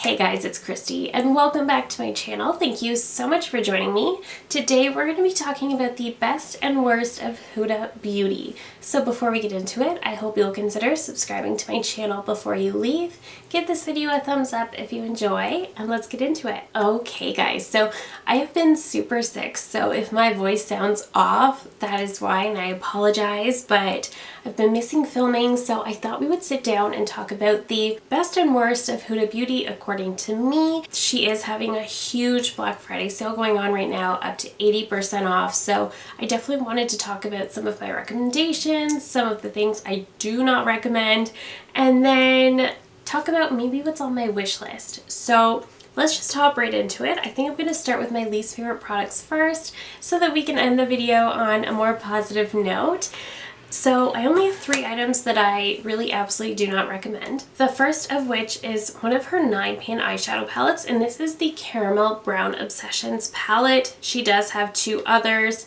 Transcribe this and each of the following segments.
Hey guys, it's Christy and welcome back to my channel. Thank you so much for joining me. Today we're going to be talking about the best and worst of Huda beauty. So before we get into it, I hope you'll consider subscribing to my channel before you leave. Give this video a thumbs up if you enjoy, and let's get into it. Okay guys, so I have been super sick, so if my voice sounds off, that is why, and I apologize, but I've been missing filming, so I thought we would sit down and talk about the best and worst of Huda beauty according to me. She is having a huge Black Friday sale going on right now, up to 80% off, so I definitely wanted to talk about some of my recommendations, some of the things I do not recommend, and then talk about maybe what's on my wish list. So let's just hop right into it. I think I'm going to start with my least favorite products first so that we can end the video on a more positive note. So I only have 3 items that I really absolutely do not recommend. The first of which is one of her 9-pan eyeshadow palettes, and this is the Caramel Brown Obsessions palette. She does have 2 others,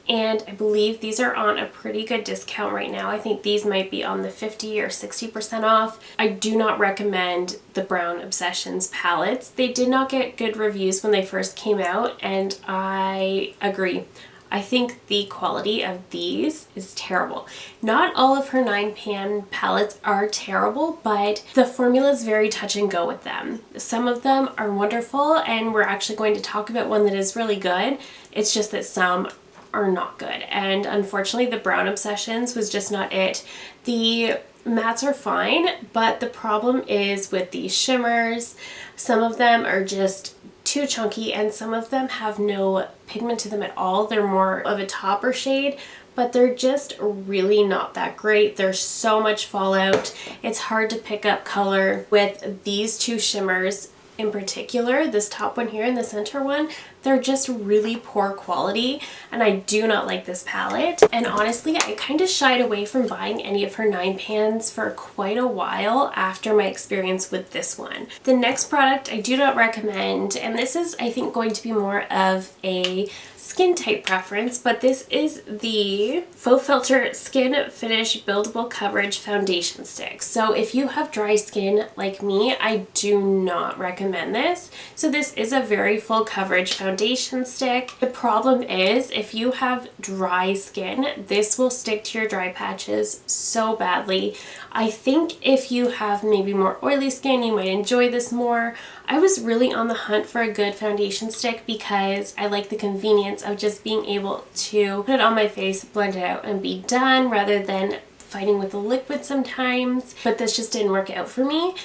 and I believe these are on a pretty good discount right now. I think these might be on the 50 or 60% off. I do not recommend the Brown Obsessions palettes. They did not get good reviews when they first came out, and I agree. I think the quality of these is terrible. Not all of her 9-pan palettes are terrible, but the formula is very touch and go with them. Some of them are wonderful, and we're actually going to talk about one that is really good. It's just that some are not good, and unfortunately the Brown Obsessions was just not it. The mattes are fine, but the problem is with these shimmers. Some of them are just too chunky, and some of them have no pigment to them at all. They're more of a topper shade, but they're just really not that great. There's so much fallout. It's hard to pick up color with these 2 shimmers in particular. This top one here and the center one, they're just really poor quality, and I do not like this palette. And honestly, I kind of shied away from buying any of her 9-pans for quite a while after my experience with this one. The next product I do not recommend, and this is I think going to be more of a skin type preference, but this is the Faux Filter Skin Finish Buildable Coverage Foundation Stick. So if you have dry skin like me, I do not recommend this. So this is a very full coverage foundation stick. The problem is if you have dry skin, this will stick to your dry patches so badly. I think if you have maybe more oily skin, you might enjoy this more. I was really on the hunt for a good foundation stick because I like the convenience of just being able to put it on my face, blend it out, and be done rather than fighting with the liquid sometimes, but this just didn't work out for me.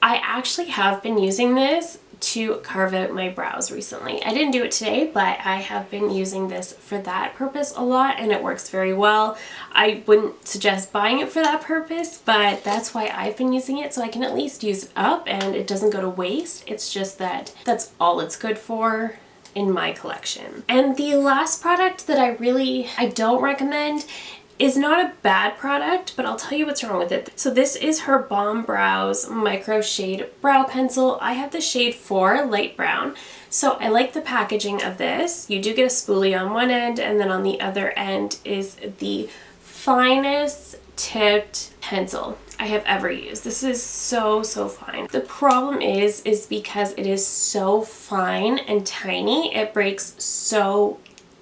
I actually have been using this to carve out my brows recently. I didn't do it today, but I have been using this for that purpose a lot, and it works very well. I wouldn't suggest buying it for that purpose, but that's why I've been using it, so I can at least use it up and it doesn't go to waste. It's just that that's all it's good for in my collection. And the last product that I don't recommend is not a bad product, but I'll tell you what's wrong with it. So this is her Balm Brows Micro Shade Brow Pencil. I have the shade 4, light brown. So I like the packaging of this. You do get a spoolie on one end, and then on the other end is the finest tipped pencil I have ever used. This is so fine. The problem is because it is so fine and tiny, it breaks so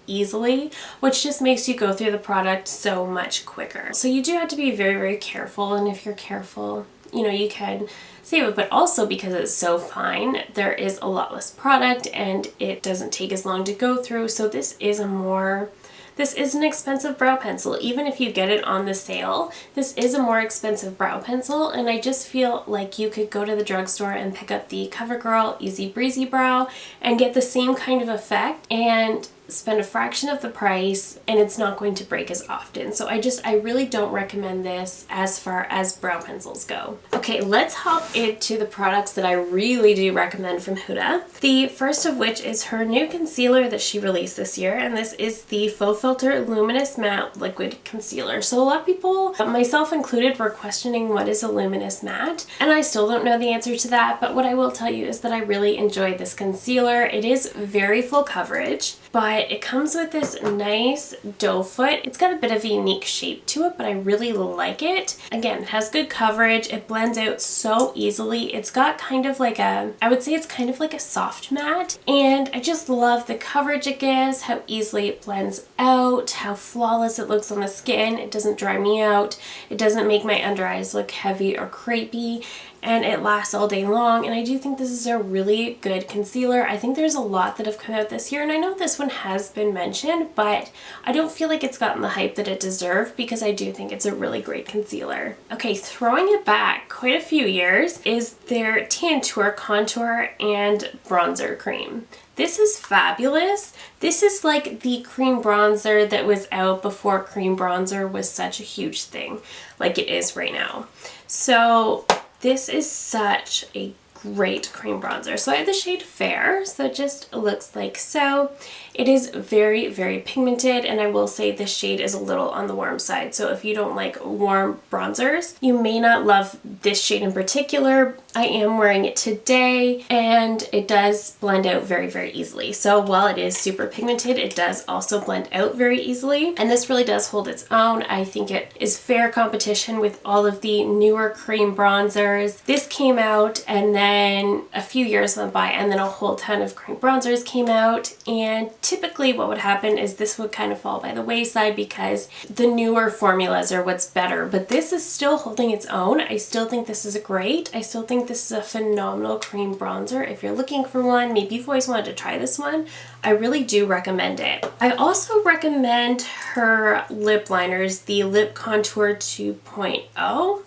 easily, which just makes you go through the product so much quicker. So you do have to be very careful, and if you're careful, you know, you can save it, but also because it's so fine, there is a lot less product and it doesn't take as long to go through. So this is an expensive brow pencil. Even if you get it on the sale, this is a more expensive brow pencil, and I just feel like you could go to the drugstore and pick up the CoverGirl Easy Breezy Brow and get the same kind of effect and spend a fraction of the price, and it's not going to break as often. So I really don't recommend this as far as brow pencils go. Okay, let's hop into the products that I really do recommend from Huda. The first of which is her new concealer that she released this year, and this is the Faux Filter Luminous Matte Liquid Concealer. So a lot of people, myself included, were questioning what is a luminous matte, and I still don't know the answer to that, but what I will tell you is that I really enjoy this concealer. It is very full coverage. but it comes with this nice doe foot. It's got a bit of a unique shape to it, but I really like it. Again, it has good coverage. It blends out so easily. It's got kind of like a, I would say it's kind of like a soft matte, and I just love the coverage it gives, how easily it blends out, how flawless it looks on the skin. It doesn't dry me out. It doesn't make my under eyes look heavy or crepey, and it lasts all day long. And I do think this is a really good concealer. I think there's a lot that have come out this year, and I know this one has been mentioned, but I don't feel like it's gotten the hype that it deserved because I do think it's a really great concealer. Okay, throwing it back quite a few years is their Tantour contour and bronzer cream. This is fabulous. This is like the cream bronzer that was out before cream bronzer was such a huge thing like it is right now. So this is such a great cream bronzer. So I have the shade Fair, so it just looks like so. It is very, very pigmented, and I will say this shade is a little on the warm side. So if you don't like warm bronzers, you may not love this shade in particular. I am wearing it today, and it does blend out very, very easily. So while it is super pigmented, it does also blend out very easily, and this really does hold its own. I think it is fair competition with all of the newer cream bronzers. This came out, and then a few years went by, and then a whole ton of cream bronzers came out, and typically what would happen is this would kind of fall by the wayside because the newer formulas are what's better, but this is still holding its own. I still think this is great. I still think this is a phenomenal cream bronzer. If you're looking for one, maybe you've always wanted to try this one, I really do recommend it. I also recommend her lip liners, the Lip Contour 2.0.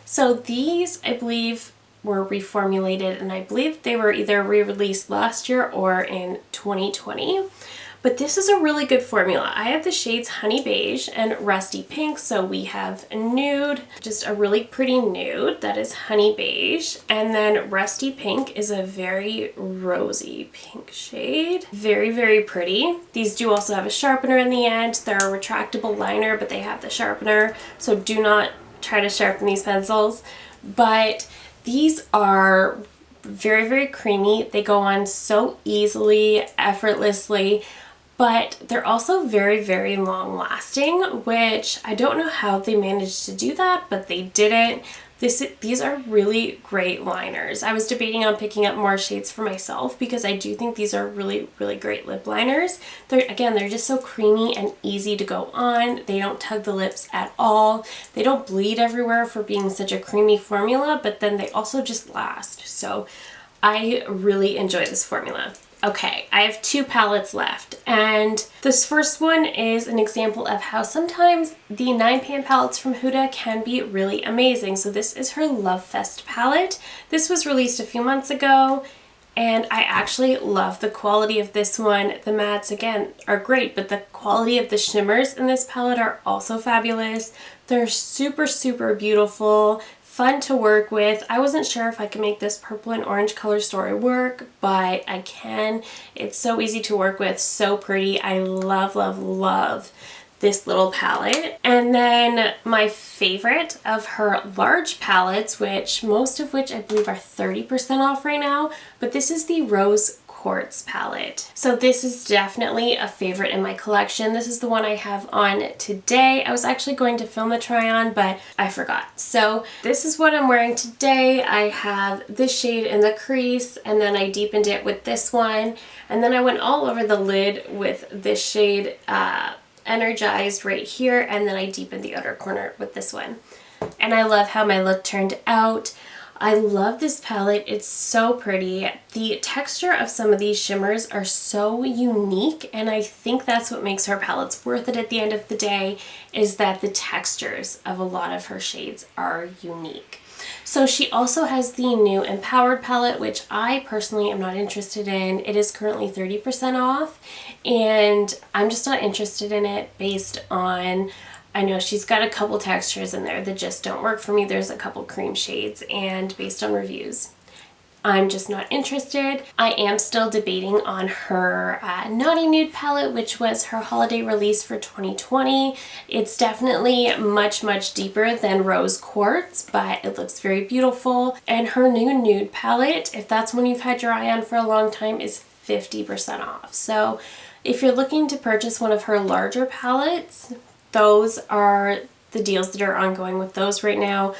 So these, I believe, were reformulated, and I believe they were either re-released last year or in 2020. But this is a really good formula. I have the shades Honey Beige and Rusty Pink. So we have Nude, just a really pretty nude, that is Honey Beige. And then Rusty Pink is a very rosy pink shade. Very, very pretty. These do also have a sharpener in the end. They're a retractable liner, but they have the sharpener. So do not try to sharpen these pencils. But these are very, very creamy. They go on so easily, effortlessly, but they're also very, very long lasting, which I don't know how they managed to do that, but they did it. These are really great liners. I was debating on picking up more shades for myself because I do think these are really, really great lip liners. They're just so creamy and easy to go on. They don't tug the lips at all. They don't bleed everywhere for being such a creamy formula, but then they also just last. So I really enjoy this formula. Okay, I have two palettes left, and this first one is an example of how sometimes the 9pan palettes from Huda can be really amazing. So this is her Love Fest palette. This was released a few months ago, and I actually love the quality of this one. The mattes, again, are great, but the quality of the shimmers in this palette are also fabulous. They're super, super beautiful, fun to work with. I wasn't sure if I could make this purple and orange color story work, but I can. It's so easy to work with, so pretty. I love, love, love this little palette. And then my favorite of her large palettes, most of which I believe are 30% off right now, but this is the Rose Quartz palette. So this is definitely a favorite in my collection. This is the one I have on today. I was actually going to film the try on, but I forgot. So this is what I'm wearing today. I have this shade in the crease, and then I deepened it with this one. And then I went all over the lid with this shade Energized right here, and then I deepened the outer corner with this one. And I love how my look turned out. I love this palette. It's so pretty. The texture of some of these shimmers are so unique, and I think that's what makes her palettes worth it at the end of the day, is that the textures of a lot of her shades are unique. So she also has the new Empowered palette, which I personally am not interested in. It is currently 30% off, and I'm just not interested in it based on, I know she's got a couple textures in there that just don't work for me. There's a couple cream shades, and based on reviews, I'm just not interested. I am still debating on her Naughty Nude palette, which was her holiday release for 2020. It's definitely much, much deeper than Rose Quartz, but it looks very beautiful. And her new Nude palette, if that's one you've had your eye on for a long time, is 50% off. So If you're looking to purchase one of her larger palettes, those are the deals that are ongoing with those right now.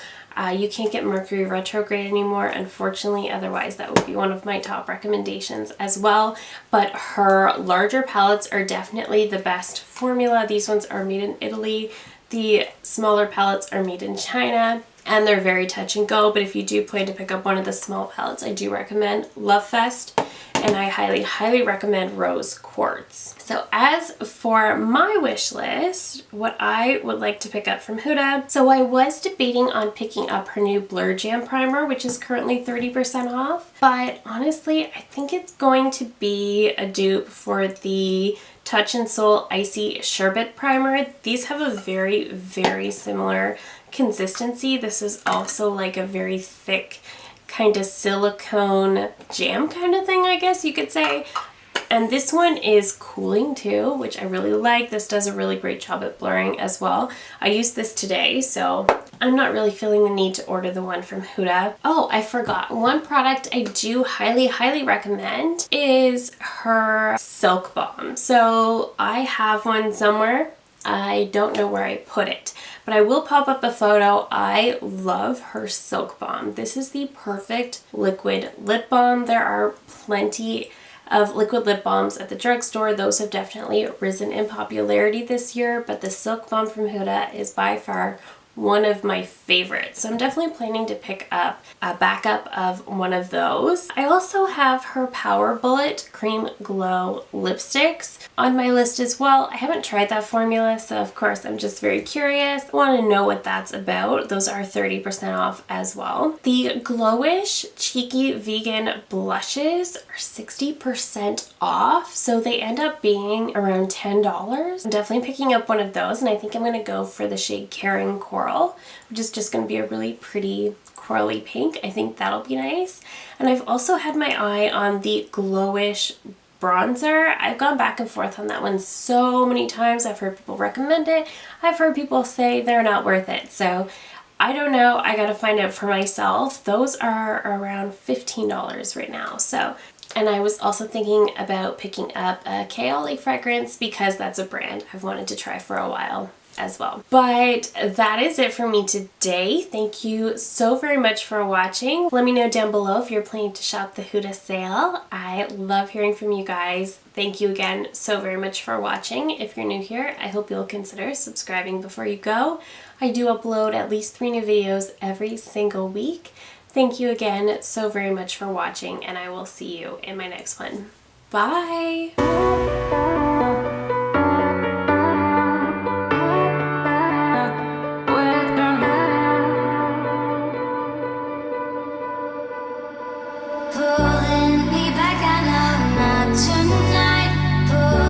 You can't get Mercury retrograde anymore, unfortunately, otherwise that would be one of my top recommendations as well. But her larger palettes are definitely the best formula. These ones are made in Italy. The smaller palettes are made in China, and they're very touch and go. But if you do plan to pick up one of the small palettes, I do recommend Love Fest, and I highly, highly recommend Rose Quartz. So as for my wish list, what I would like to pick up from Huda, so I was debating on picking up her new Blur Jam primer, which is currently 30% off, but honestly, I think it's going to be a dupe for the Touch in Sol Icy Sherbet primer. These have a very, very similar consistency. This is also like a very thick kind of silicone jam kind of thing, I guess you could say. And this one is cooling too, which I really like. This does a really great job at blurring as well. I used this today, so I'm not really feeling the need to order the one from Huda. Oh, I forgot. One product I do highly, highly recommend is her Silk Balm. So I have one somewhere. I don't know where I put it, but I will pop up a photo. I love her Silk Balm. This is the perfect liquid lip balm. There are plenty of liquid lip balms at the drugstore. Those have definitely risen in popularity this year, but the Silk Balm from Huda is by far one of my favorites. So I'm definitely planning to pick up a backup of one of those. I also have her Power Bullet Cream Glow lipsticks on my list as well. I haven't tried that formula, so of course I'm just very curious. I want to know what that's about. Those are 30% off as well. The Glowish Cheeky Vegan blushes are 60% off, so they end up being around $10. I'm definitely picking up one of those, and I think I'm going to go for the shade Caring Coral, which is just going to be a really pretty corally pink. I think that'll be nice. And I've also had my eye on the Glowish bronzer. I've gone back and forth on that one so many times. I've heard people recommend it. I've heard people say they're not worth it. So I don't know. I gotta find out for myself. Those are around $15 right now. So, and I was also thinking about picking up a Kaoli fragrance because that's a brand I've wanted to try for a while as well. But that is it for me today. Thank you so very much for watching. Let me know down below if you're planning to shop the Huda sale. I love hearing from you guys. Thank you again so very much for watching. If you're new here, I hope you'll consider subscribing before you go. I do upload at least 3 new videos every single week. Thank you again so very much for watching, and I will see you in my next one. Bye!